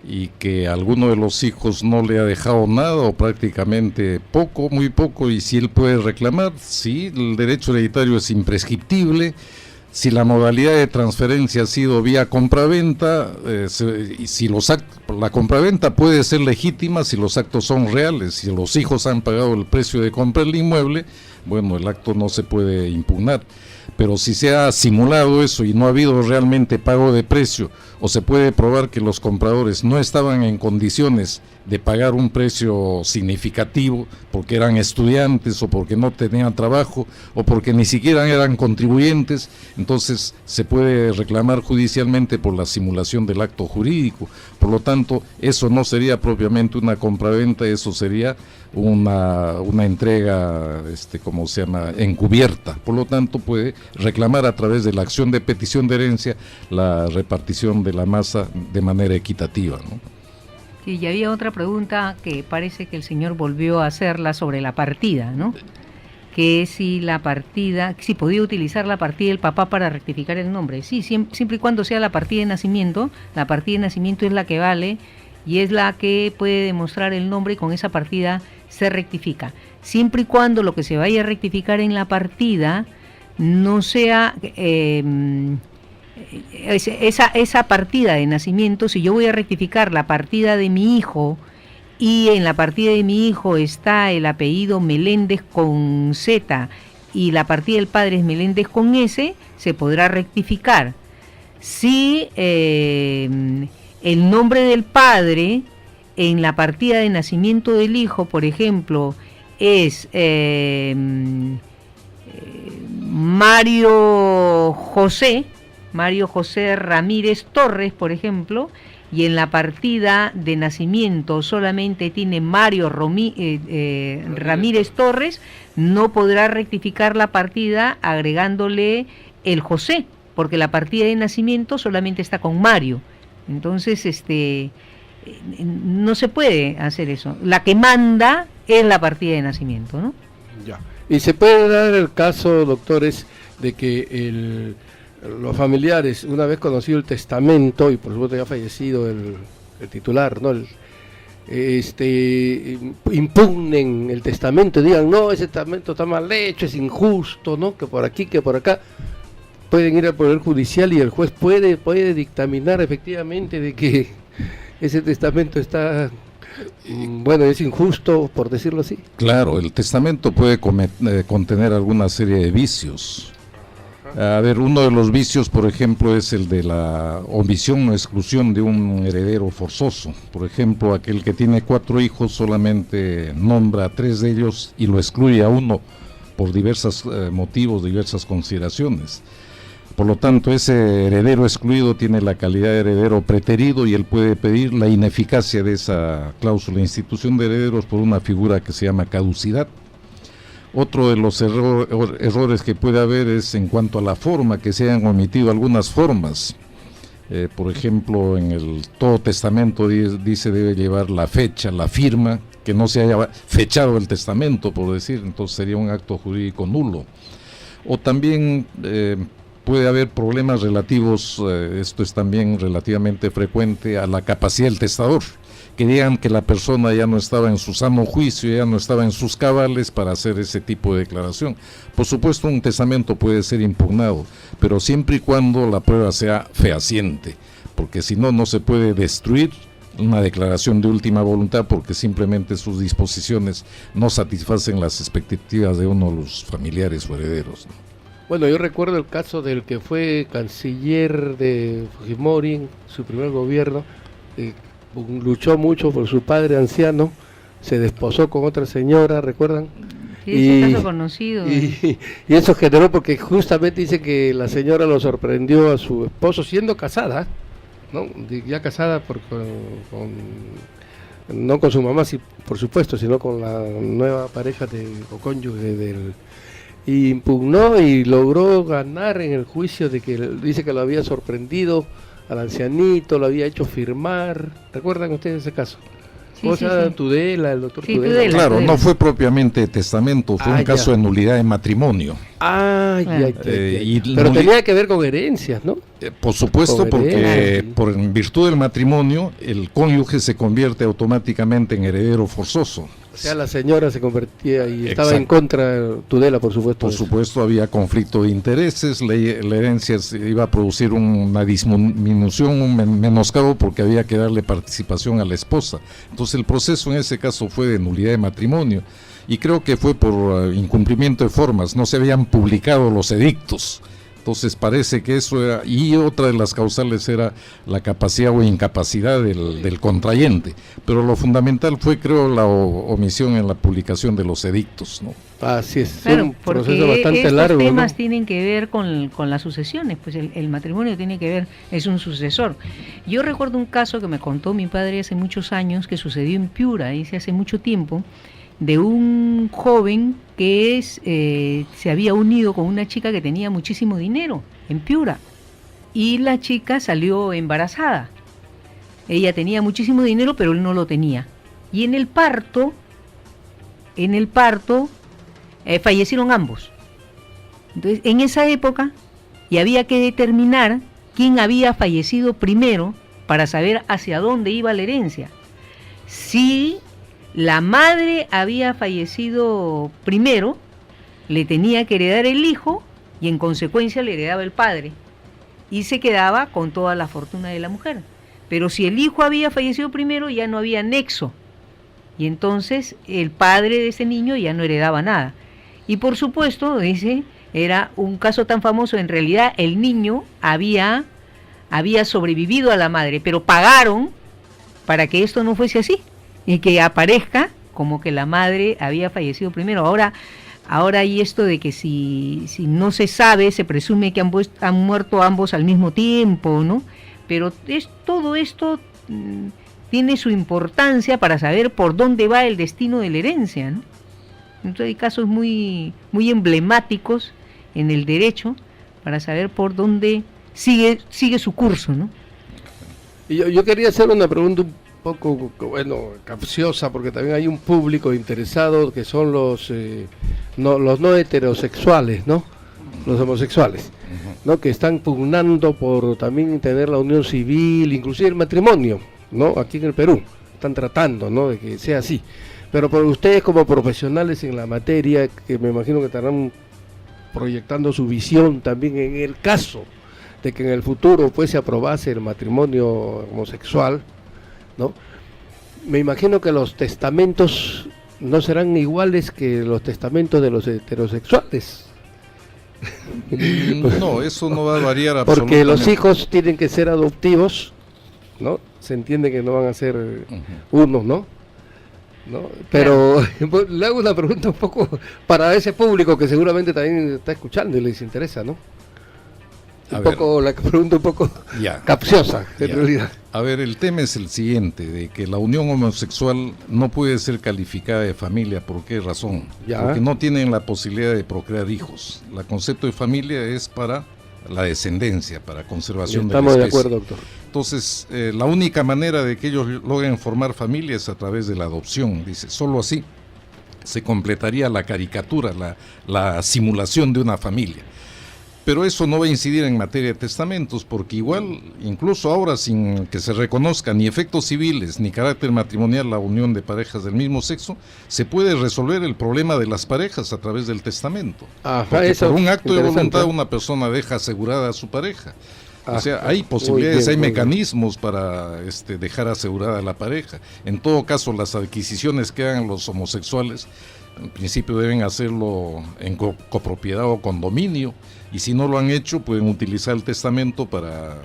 y que alguno de los hijos no le ha dejado nada o prácticamente poco, muy poco, y si él puede reclamar, sí, el derecho hereditario es imprescriptible. Si la modalidad de transferencia ha sido vía compraventa, la compraventa puede ser legítima si los actos son reales, si los hijos han pagado el precio de compra del inmueble, bueno, el acto no se puede impugnar. Pero si se ha simulado eso y no ha habido realmente pago de precio, o se puede probar que los compradores no estaban en condiciones de pagar un precio significativo porque eran estudiantes o porque no tenían trabajo o porque ni siquiera eran contribuyentes, entonces se puede reclamar judicialmente por la simulación del acto jurídico. Por lo tanto, eso no sería propiamente una compraventa, eso sería una entrega, ¿cómo se llama?, encubierta. Por lo tanto, puede reclamar a través de la acción de petición de herencia la repartición de la masa de manera equitativa, ¿no? Y había otra pregunta que parece que el señor volvió a hacerla sobre la partida, ¿no? Que si podía utilizar la partida del papá para rectificar el nombre. Sí, siempre y cuando sea la partida de nacimiento es la que vale y es la que puede demostrar el nombre, y con esa partida se rectifica. Siempre y cuando lo que se vaya a rectificar en la partida no sea esa partida de nacimiento. Si yo voy a rectificar la partida de mi hijo y en la partida de mi hijo está el apellido Meléndez con Z y la partida del padre es Meléndez con S, se podrá rectificar. Si el nombre del padre en la partida de nacimiento del hijo, por ejemplo, es Mario José Ramírez Torres, por ejemplo, y en la partida de nacimiento solamente tiene Mario Ramírez Torres, no podrá rectificar la partida agregándole el José, porque la partida de nacimiento solamente está con Mario. Entonces, no se puede hacer eso. La que manda es la partida de nacimiento, ¿no? Ya. Y se puede dar el caso, doctores, de que los familiares, una vez conocido el testamento, y por supuesto ya ha fallecido el titular, ¿no?, impugnen el testamento y digan, no, ese testamento está mal hecho, es injusto, ¿no?, que por aquí, que por acá. Pueden ir al Poder Judicial y el juez puede dictaminar efectivamente de que ese testamento está, es injusto, por decirlo así. Claro, el testamento puede contener alguna serie de vicios. A ver, uno de los vicios, por ejemplo, es el de la omisión o exclusión de un heredero forzoso. Por ejemplo, aquel que tiene 4 hijos solamente nombra a 3 de ellos y lo excluye a uno por diversos motivos, diversas consideraciones. Por lo tanto, ese heredero excluido tiene la calidad de heredero preterido y él puede pedir la ineficacia de esa cláusula de institución de herederos por una figura que se llama caducidad. Otro de los errores que puede haber es en cuanto a la forma, que se hayan omitido algunas formas. Por ejemplo, en todo testamento dice debe llevar la fecha, la firma, que no se haya fechado el testamento, por decir, entonces sería un acto jurídico nulo. O también puede haber problemas relativos, esto es también relativamente frecuente, a la capacidad del testador, que digan que la persona ya no estaba en su sano juicio, ya no estaba en sus cabales para hacer ese tipo de declaración. Por supuesto, un testamento puede ser impugnado, pero siempre y cuando la prueba sea fehaciente, porque si no, no se puede destruir una declaración de última voluntad porque simplemente sus disposiciones no satisfacen las expectativas de uno de los familiares o herederos, ¿no? Bueno, yo recuerdo el caso del que fue canciller de Fujimori en su primer gobierno, luchó mucho por su padre anciano, se desposó con otra señora, ¿recuerdan? Sí, es caso conocido. Y eso generó, porque justamente dice que la señora lo sorprendió a su esposo siendo casada, ¿no? Ya casada no con su mamá, sí, por supuesto, sino con la nueva pareja o cónyuge del... Y impugnó y logró ganar en el juicio de que dice que lo había sorprendido al ancianito, lo había hecho firmar. ¿Recuerdan ustedes ese caso? ¿Cómo se llama? Tudela, el doctor Sí, Tudela. Tudela. Claro, no fue propiamente testamento, fue un ya. caso de nulidad de matrimonio. Pero tenía que ver con herencias, ¿no? Por supuesto, Con porque herencias. en virtud del matrimonio, el cónyuge se convierte automáticamente en heredero forzoso. O sea, la señora se convertía y estaba Exacto. en contra de Tudela, por supuesto. Por supuesto, había conflicto de intereses, la herencia se iba a producir una disminución, un menoscabo, porque había que darle participación a la esposa. Entonces el proceso en ese caso fue de nulidad de matrimonio, y creo que fue por incumplimiento de formas, no se habían publicado los edictos. Entonces parece que eso era, y otra de las causales era la capacidad o incapacidad del contrayente, pero lo fundamental fue, creo, la omisión en la publicación de los edictos, ¿no? Así es, Claro, un proceso porque bastante estos largo, temas ¿no? tienen que ver con las sucesiones, pues el matrimonio tiene que ver, es un sucesor. Yo recuerdo un caso que me contó mi padre hace muchos años, que sucedió en Piura, dice hace mucho tiempo, de un joven que se había unido con una chica que tenía muchísimo dinero en Piura, y la chica salió embarazada. Ella tenía muchísimo dinero, pero él no lo tenía. Y en el parto fallecieron ambos. Entonces, en esa época, y había que determinar quién había fallecido primero para saber hacia dónde iba la herencia. Si la madre había fallecido primero, le tenía que heredar el hijo y en consecuencia le heredaba el padre. Y se quedaba con toda la fortuna de la mujer. Pero si el hijo había fallecido primero, ya no había nexo. Y entonces el padre de ese niño ya no heredaba nada. Y por supuesto, dice, era un caso tan famoso, en realidad el niño había sobrevivido a la madre, pero pagaron para que esto no fuese así y que aparezca como que la madre había fallecido primero. Ahora hay esto de que si no se sabe, se presume que han muerto ambos al mismo tiempo, ¿no? Pero todo esto tiene su importancia para saber por dónde va el destino de la herencia, ¿no? Entonces hay casos muy, muy emblemáticos en el derecho para saber por dónde sigue su curso, ¿no? Y yo quería hacer una pregunta un poco, capciosa, porque también hay un público interesado que son los no heterosexuales, ¿no? Los homosexuales, ¿no? Que están pugnando por también tener la unión civil, inclusive el matrimonio, ¿no? Aquí en el Perú están tratando, ¿no? De que sea así. Pero por ustedes como profesionales en la materia, que me imagino que estarán proyectando su visión también en el caso de que en el futuro pues se aprobase el matrimonio homosexual, ¿no? Me imagino que los testamentos no serán iguales que los testamentos de los heterosexuales. No, eso no va a variar absolutamente. Porque los hijos tienen que ser adoptivos, ¿no? Se entiende que no van a ser unos, ¿no? Pero le hago una pregunta un poco para ese público que seguramente también está escuchando y les interesa, ¿no? La pregunta un poco capciosa, en realidad. A ver, el tema es el siguiente, de que la unión homosexual no puede ser calificada de familia. ¿Por qué razón? Porque no tienen la posibilidad de procrear hijos. El concepto de familia es para la descendencia, para conservación de la especie. Estamos de acuerdo, doctor. Entonces, la única manera de que ellos logren formar familia es a través de la adopción. Dice, solo así se completaría la caricatura, la simulación de una familia. Pero eso no va a incidir en materia de testamentos, porque igual, incluso ahora, sin que se reconozcan ni efectos civiles ni carácter matrimonial la unión de parejas del mismo sexo, se puede resolver el problema de las parejas a través del testamento. Porque por un acto de voluntad una persona deja asegurada a su pareja. O sea, hay posibilidades, hay mecanismos para dejar asegurada a la pareja. En todo caso, las adquisiciones que hagan los homosexuales, en principio deben hacerlo en copropiedad o condominio, y si no lo han hecho, pueden utilizar el testamento para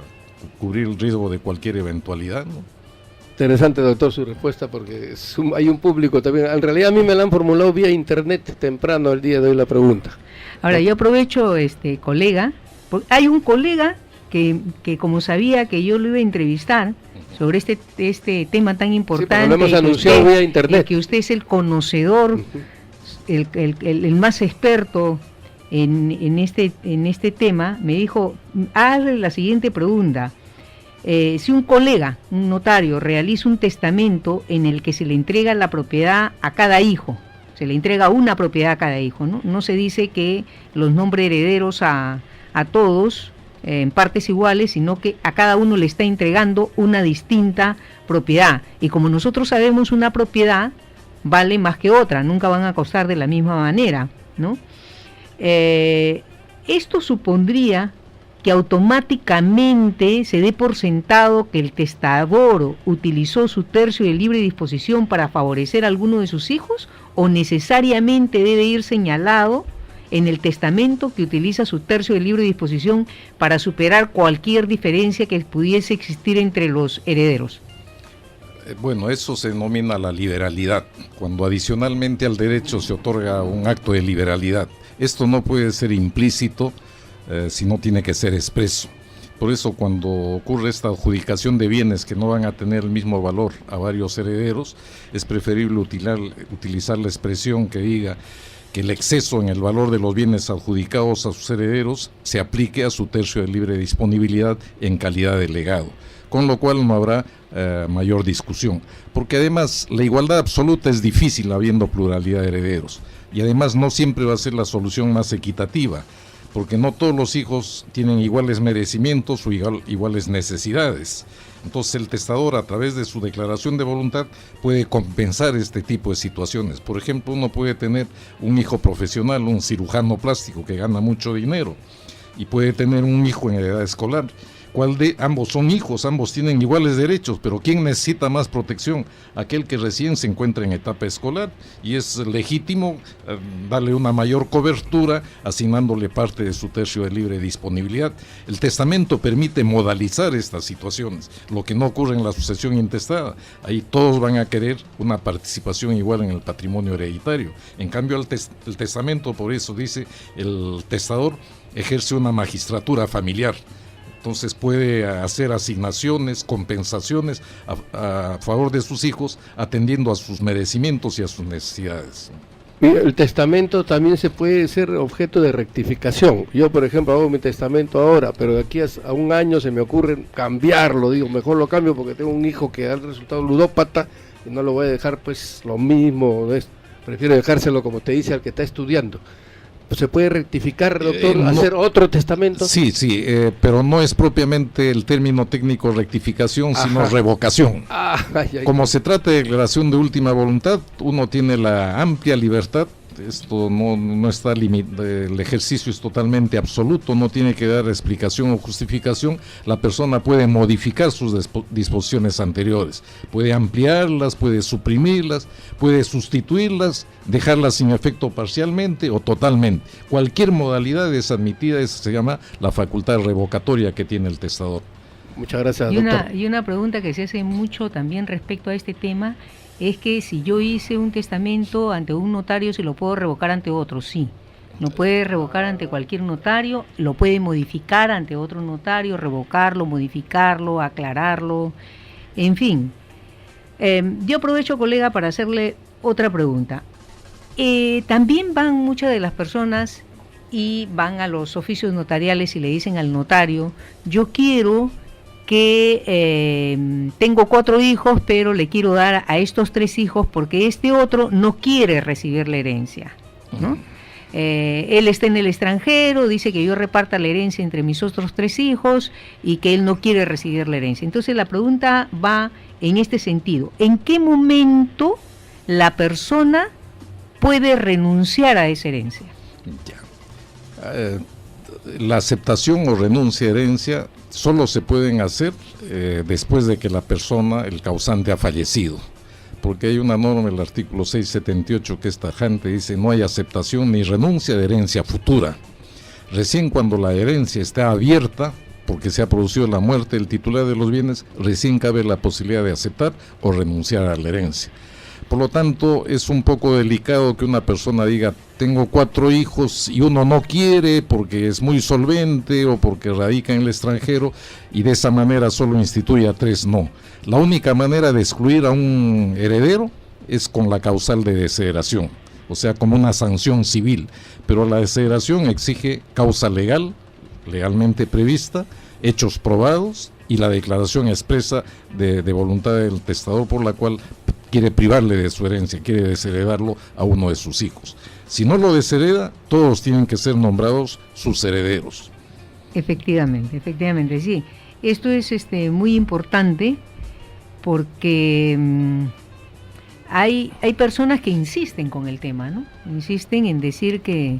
cubrir el riesgo de cualquier eventualidad, ¿no? Interesante, doctor, su respuesta, porque hay un público también. En realidad a mí me la han formulado vía internet temprano el día de hoy la pregunta. Ahora, yo aprovecho, colega, hay un colega que como sabía que yo lo iba a entrevistar sobre este tema tan importante, sí, lo hemos anunciado vía internet, que usted es el conocedor, el más experto en este tema, me dijo, hazle la siguiente pregunta. si un colega, un notario, realiza un testamento en el que se le entrega la propiedad a cada hijo, se le entrega una propiedad a cada hijo, ¿no? No se dice que los nombre herederos a todos en partes iguales, sino que a cada uno le está entregando una distinta propiedad. Y como nosotros sabemos, una propiedad vale más que otra, nunca van a costar de la misma manera, ¿no? Esto supondría que automáticamente se dé por sentado que el testador utilizó su tercio de libre disposición para favorecer a alguno de sus hijos, o necesariamente debe ir señalado en el testamento que utiliza su tercio de libre disposición para superar cualquier diferencia que pudiese existir entre los herederos. Bueno, eso se denomina la liberalidad, cuando adicionalmente al derecho se otorga un acto de liberalidad. Esto no puede ser implícito, sino tiene que ser expreso. Por eso cuando ocurre esta adjudicación de bienes que no van a tener el mismo valor a varios herederos, es preferible utilizar la expresión que diga que el exceso en el valor de los bienes adjudicados a sus herederos se aplique a su tercio de libre disponibilidad en calidad de legado, con lo cual no habrá mayor discusión, porque además la igualdad absoluta es difícil habiendo pluralidad de herederos, y además no siempre va a ser la solución más equitativa, porque no todos los hijos tienen iguales merecimientos o iguales necesidades. Entonces el testador, a través de su declaración de voluntad, puede compensar este tipo de situaciones. Por ejemplo, uno puede tener un hijo profesional, un cirujano plástico que gana mucho dinero, y puede tener un hijo en edad escolar. Ambos son hijos, ambos tienen iguales derechos, pero ¿quién necesita más protección? Aquel que recién se encuentra en etapa escolar, y es legítimo darle una mayor cobertura asignándole parte de su tercio de libre disponibilidad. El testamento permite modalizar estas situaciones, lo que no ocurre en la sucesión intestada. Ahí todos van a querer una participación igual en el patrimonio hereditario. En cambio, el testamento, por eso dice, el testador ejerce una magistratura familiar. Entonces puede hacer asignaciones, compensaciones a favor de sus hijos, atendiendo a sus merecimientos y a sus necesidades. El testamento también se puede ser objeto de rectificación. Yo, por ejemplo, hago mi testamento ahora, pero de aquí a un año se me ocurre cambiarlo. Digo, mejor lo cambio porque tengo un hijo que ha resultado ludópata y no lo voy a dejar pues lo mismo. Prefiero dejárselo, como te dice, al que está estudiando. ¿Se puede rectificar, doctor, hacer otro testamento? Sí, pero no es propiamente el término técnico rectificación, sino revocación. Como se trata de declaración de última voluntad, uno tiene la amplia libertad. Esto no está limitado, el ejercicio es totalmente absoluto, no tiene que dar explicación o justificación. La persona puede modificar sus disposiciones anteriores, puede ampliarlas, puede suprimirlas, puede sustituirlas, dejarlas sin efecto parcialmente o totalmente. Cualquier modalidad es admitida, esa se llama la facultad revocatoria que tiene el testador. Muchas gracias, doctor. Y una pregunta que se hace mucho también respecto a este tema es que si yo hice un testamento ante un notario, ¿se lo puedo revocar ante otro? Sí, lo puede revocar ante cualquier notario, lo puede modificar ante otro notario, revocarlo, modificarlo, aclararlo, en fin. Yo aprovecho, colega, para hacerle otra pregunta. También van muchas de las personas y van a los oficios notariales y le dicen al notario, yo quiero que tengo 4 hijos, pero le quiero dar a estos 3 hijos porque este otro no quiere recibir la herencia, ¿no? Él está en el extranjero, dice que yo reparta la herencia entre mis otros 3 hijos y que él no quiere recibir la herencia. Entonces la pregunta va en este sentido: ¿en qué momento la persona puede renunciar a esa herencia? La aceptación o renuncia a herencia solo se pueden hacer después de que la persona, el causante, ha fallecido, porque hay una norma, el artículo 678, que es tajante, dice: no hay aceptación ni renuncia de herencia futura. Recién cuando la herencia está abierta, porque se ha producido la muerte del titular de los bienes, recién cabe la posibilidad de aceptar o renunciar a la herencia. Por lo tanto, es un poco delicado que una persona diga: tengo 4 hijos y uno no quiere porque es muy solvente o porque radica en el extranjero, y de esa manera solo instituye a 3. No. La única manera de excluir a un heredero es con la causal de desheredación, o sea, como una sanción civil. Pero la desheredación exige causa legal, legalmente prevista, hechos probados y la declaración expresa de voluntad del testador por la cual quiere privarle de su herencia, quiere desheredarlo a uno de sus hijos. Si no lo deshereda, todos tienen que ser nombrados sus herederos. Efectivamente, sí. Esto es muy importante porque hay personas que insisten con el tema, ¿no? Insisten en decir que...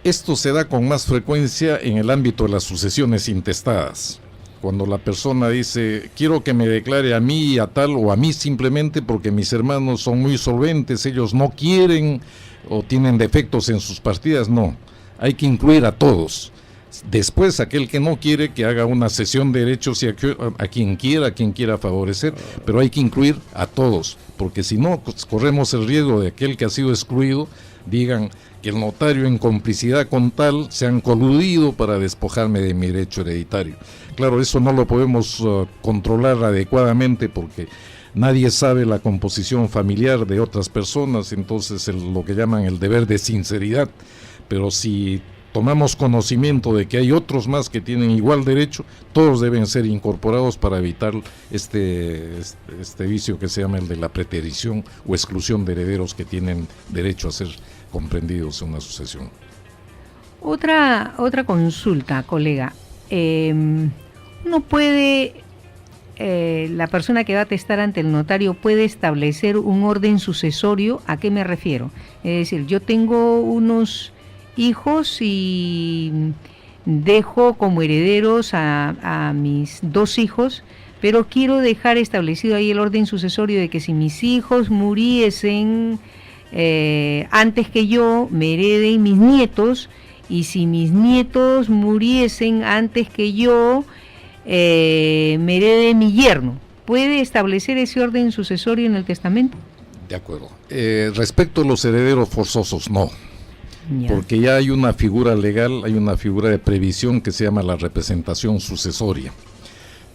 Esto se da con más frecuencia en el ámbito de las sucesiones intestadas. Cuando la persona dice, quiero que me declare a mí y a tal, o a mí simplemente porque mis hermanos son muy solventes, ellos no quieren o tienen defectos en sus partidas, no. Hay que incluir a todos. Después, aquel que no quiere, que haga una cesión de derechos y a quien quiera favorecer, pero hay que incluir a todos, porque si no, pues, corremos el riesgo de aquel que ha sido excluido, digan que el notario en complicidad con tal se han coludido para despojarme de mi derecho hereditario. Claro, eso no lo podemos controlar adecuadamente porque nadie sabe la composición familiar de otras personas, entonces lo que llaman el deber de sinceridad, pero si tomamos conocimiento de que hay otros más que tienen igual derecho, todos deben ser incorporados para evitar este vicio que se llama el de la preterición o exclusión de herederos que tienen derecho a ser comprendidos en una sucesión. Otra consulta, colega. ¿Uno puede, la persona que va a testar ante el notario puede establecer un orden sucesorio? ¿A qué me refiero? Es decir, yo tengo unos hijos y dejo como herederos a mis 2 hijos, pero quiero dejar establecido ahí el orden sucesorio de que si mis hijos muriesen antes que yo, me hereden mis nietos, y si mis nietos muriesen antes que yo, me herede mi yerno. ¿Puede establecer ese orden sucesorio en el testamento? De acuerdo. Respecto a los herederos forzosos, no. Ya. Porque ya hay una figura legal, hay una figura de previsión que se llama la representación sucesoria.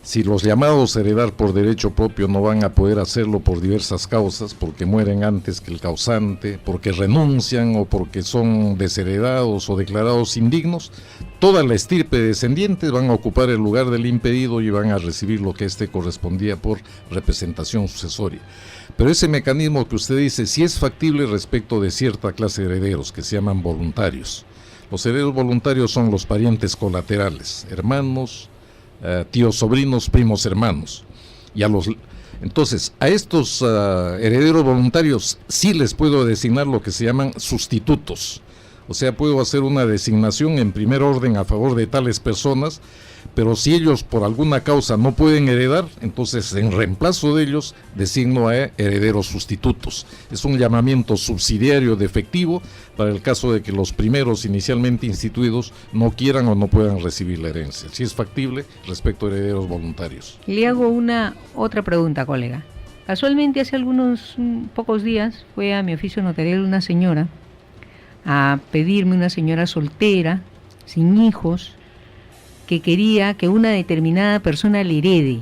Si los llamados a heredar por derecho propio no van a poder hacerlo por diversas causas, porque mueren antes que el causante, porque renuncian o porque son desheredados o declarados indignos, toda la estirpe de descendientes van a ocupar el lugar del impedido y van a recibir lo que correspondía por representación sucesoria. Pero ese mecanismo que usted dice sí es factible respecto de cierta clase de herederos que se llaman voluntarios. Los herederos voluntarios son los parientes colaterales, hermanos, tíos, sobrinos, primos, hermanos. Entonces, a estos herederos voluntarios sí les puedo designar lo que se llaman sustitutos. O sea, puedo hacer una designación en primer orden a favor de tales personas, pero si ellos por alguna causa no pueden heredar, entonces en reemplazo de ellos designo a herederos sustitutos. Es un llamamiento subsidiario de efectivo para el caso de que los primeros inicialmente instituidos no quieran o no puedan recibir la herencia. Si es factible respecto a herederos voluntarios. Le hago otra pregunta, colega. Casualmente hace algunos pocos días fue a mi oficio notarial una señora a pedirme, una señora soltera, sin hijos, que quería que una determinada persona le herede,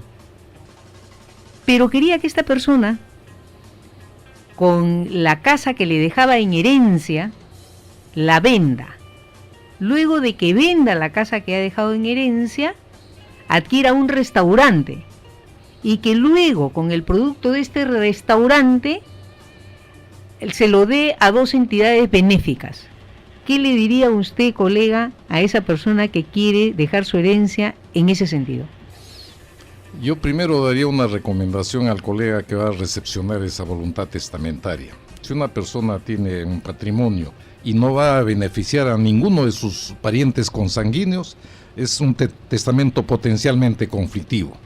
pero quería que esta persona, con la casa que le dejaba en herencia, la venda. Luego de que venda la casa que ha dejado en herencia, adquiera un restaurante, y que luego con el producto de este restaurante se lo dé a 2 entidades benéficas. ¿Qué le diría usted, colega, a esa persona que quiere dejar su herencia en ese sentido? Yo primero daría una recomendación al colega que va a recepcionar esa voluntad testamentaria. Si una persona tiene un patrimonio y no va a beneficiar a ninguno de sus parientes consanguíneos, es un testamento potencialmente conflictivo,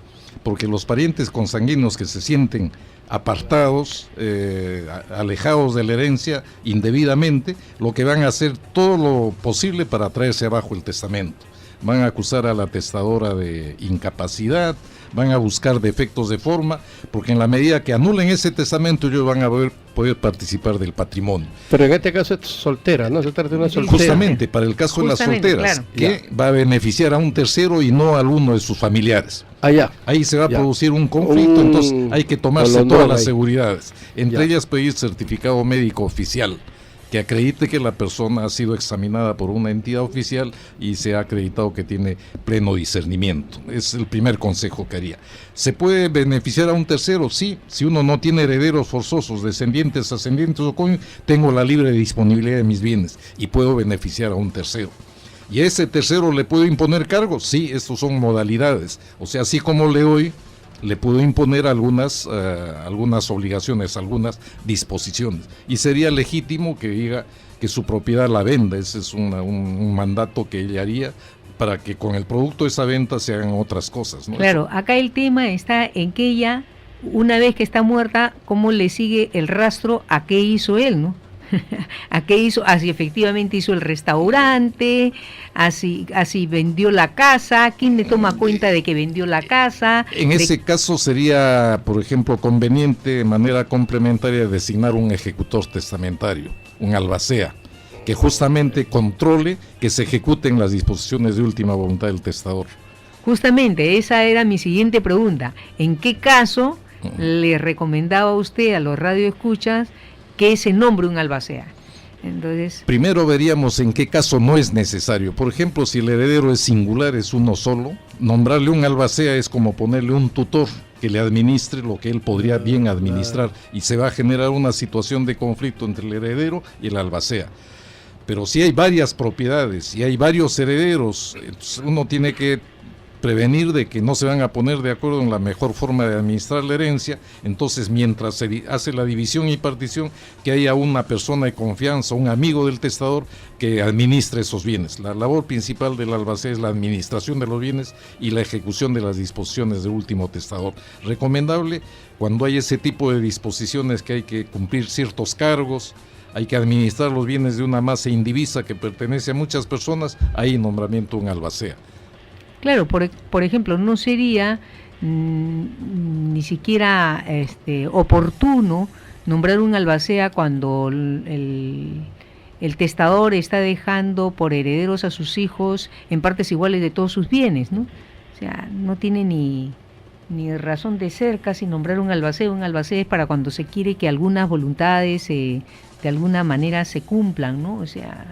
porque los parientes consanguíneos que se sienten apartados, alejados de la herencia indebidamente, lo que van a hacer todo lo posible para traerse abajo el testamento. Van a acusar a la testadora de incapacidad, van a buscar defectos de forma, porque en la medida que anulen ese testamento ellos van a poder participar del patrimonio. Pero en este caso es soltera, ¿no? Se trata de una soltera. Justamente, para el caso de las solteras, claro, que va a beneficiar a un tercero y no a uno de sus familiares. Ahí se va a producir un conflicto, entonces hay que tomarse todas las seguridades, entre ellas pedir certificado médico oficial, que acredite que la persona ha sido examinada por una entidad oficial y se ha acreditado que tiene pleno discernimiento. Es el primer consejo que haría. ¿Se puede beneficiar a un tercero? Sí, si uno no tiene herederos forzosos, descendientes, ascendientes o cónyuges, tengo la libre disponibilidad de mis bienes y puedo beneficiar a un tercero. ¿Y a ese tercero le puedo imponer cargos? Sí, estos son modalidades. O sea, así como le doy, le puedo imponer algunas obligaciones, algunas disposiciones. Y sería legítimo que diga que su propiedad la venda. Ese es un mandato que ella haría para que con el producto de esa venta se hagan otras cosas, ¿no? Claro, acá el tema está en que ella, una vez que está muerta, ¿cómo le sigue el rastro a qué hizo él, no? ¿A qué hizo? Así efectivamente hizo el restaurante, así vendió la casa. ¿Quién le toma cuenta de que vendió la casa? En ese caso sería, por ejemplo, conveniente de manera complementaria designar un ejecutor testamentario, un albacea, que justamente controle que se ejecuten las disposiciones de última voluntad del testador. Justamente, esa era mi siguiente pregunta. ¿En qué caso le recomendaba usted a los radioescuchas que se nombre un albacea? Entonces, primero veríamos en qué caso no es necesario. Por ejemplo, si el heredero es singular, es uno solo, nombrarle un albacea es como ponerle un tutor que le administre lo que él podría bien administrar, y se va a generar una situación de conflicto entre el heredero y el albacea. Pero si hay varias propiedades y hay varios herederos, uno tiene que prevenir de que no se van a poner de acuerdo en la mejor forma de administrar la herencia. Entonces, mientras se hace la división y partición, que haya una persona de confianza, un amigo del testador que administre esos bienes. La labor principal del albacea es la administración de los bienes y la ejecución de las disposiciones del último testador. Recomendable cuando hay ese tipo de disposiciones que hay que cumplir ciertos cargos, hay que administrar los bienes de una masa indivisa que pertenece a muchas personas, hay nombramiento de un albacea. Claro, por ejemplo, no sería ni siquiera oportuno nombrar un albacea cuando el testador está dejando por herederos a sus hijos en partes iguales de todos sus bienes, ¿no? O sea, no tiene ni razón de ser casi nombrar un albacea. Un albacea es para cuando se quiere que algunas voluntades de alguna manera se cumplan, ¿no? O sea,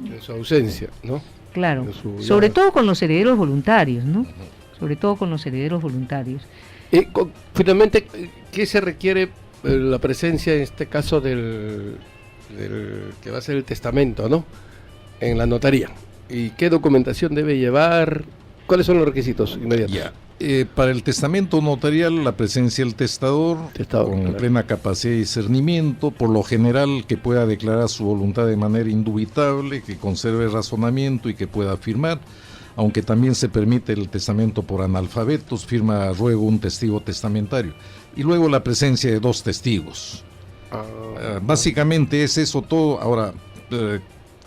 en su ausencia, ¿no? Claro, sobre todo con los herederos voluntarios, ¿no? Sobre todo con los herederos voluntarios. Finalmente, ¿qué se requiere la presencia en este caso del que va a ser el testamento, ¿no? En la notaría. ¿Y qué documentación debe llevar? ¿Cuáles son los requisitos inmediatos? Para el testamento notarial, la presencia del testador con claro, plena capacidad de discernimiento, por lo general que pueda declarar su voluntad de manera indubitable, que conserve razonamiento y que pueda firmar, aunque también se permite el testamento por analfabetos, firma ruego un testigo testamentario, y luego la presencia de 2 testigos. Básicamente es eso todo. Ahora,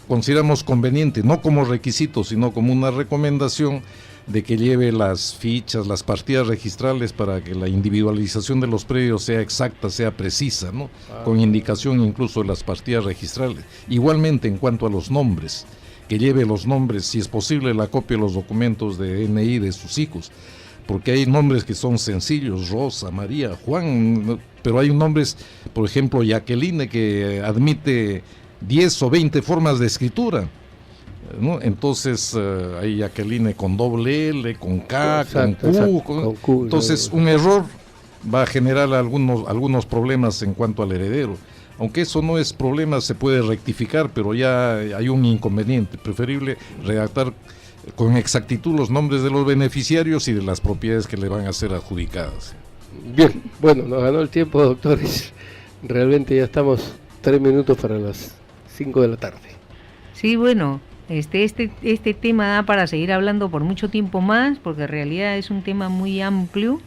consideramos conveniente, no como requisito, sino como una recomendación, de que lleve las fichas, las partidas registrales para que la individualización de los predios sea exacta, sea precisa, ¿no? Con indicación incluso de las partidas registrales. Igualmente en cuanto a los nombres, que lleve los nombres, si es posible, la copia de los documentos de DNI de sus hijos, porque hay nombres que son sencillos, Rosa, María, Juan, pero hay nombres, por ejemplo, Jacqueline, que admite 10 o 20 formas de escritura, ¿no? Entonces hay Jacqueline con doble L, con K, exacto, con Q, entonces un error va a generar algunos problemas en cuanto al heredero. Aunque eso no es problema, se puede rectificar, pero ya hay un inconveniente. Preferible redactar con exactitud los nombres de los beneficiarios y de las propiedades que le van a ser adjudicadas. Bien, bueno, nos ganó el tiempo, doctores. Realmente ya estamos 3 minutos para las 5 de la tarde. Sí, bueno, este tema da para seguir hablando por mucho tiempo más, porque en realidad es un tema muy amplio,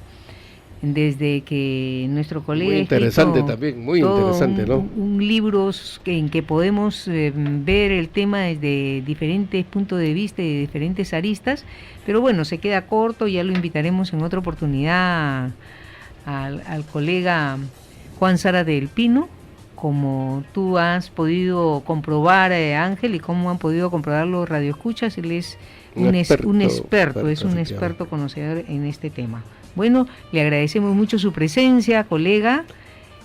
desde que nuestro colega muy interesante también, muy interesante, ¿no? Un libro en que podemos ver el tema desde diferentes puntos de vista y de diferentes aristas, pero bueno, se queda corto, ya lo invitaremos en otra oportunidad al colega Juan Zárate del Pino, como tú has podido comprobar, Ángel, y cómo han podido comprobar los radioescuchas. Él es un experto conocedor en este tema. Bueno, le agradecemos mucho su presencia, colega,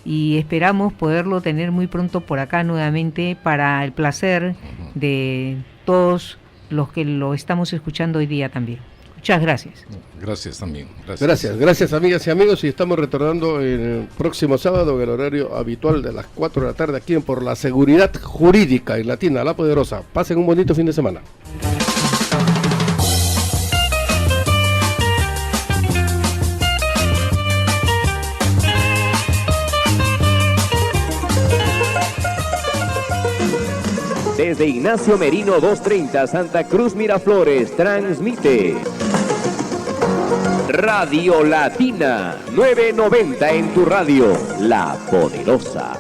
y esperamos poderlo tener muy pronto por acá nuevamente para el placer de todos los que lo estamos escuchando hoy día también. Muchas gracias. Gracias también. Gracias amigas y amigos, y estamos retornando el próximo sábado en el horario habitual de las 4 de la tarde aquí en Por la Seguridad Jurídica en Latina, La Poderosa. Pasen un bonito fin de semana. Desde Ignacio Merino 230, Santa Cruz Miraflores, transmite Radio Latina 990 en tu radio, La Poderosa.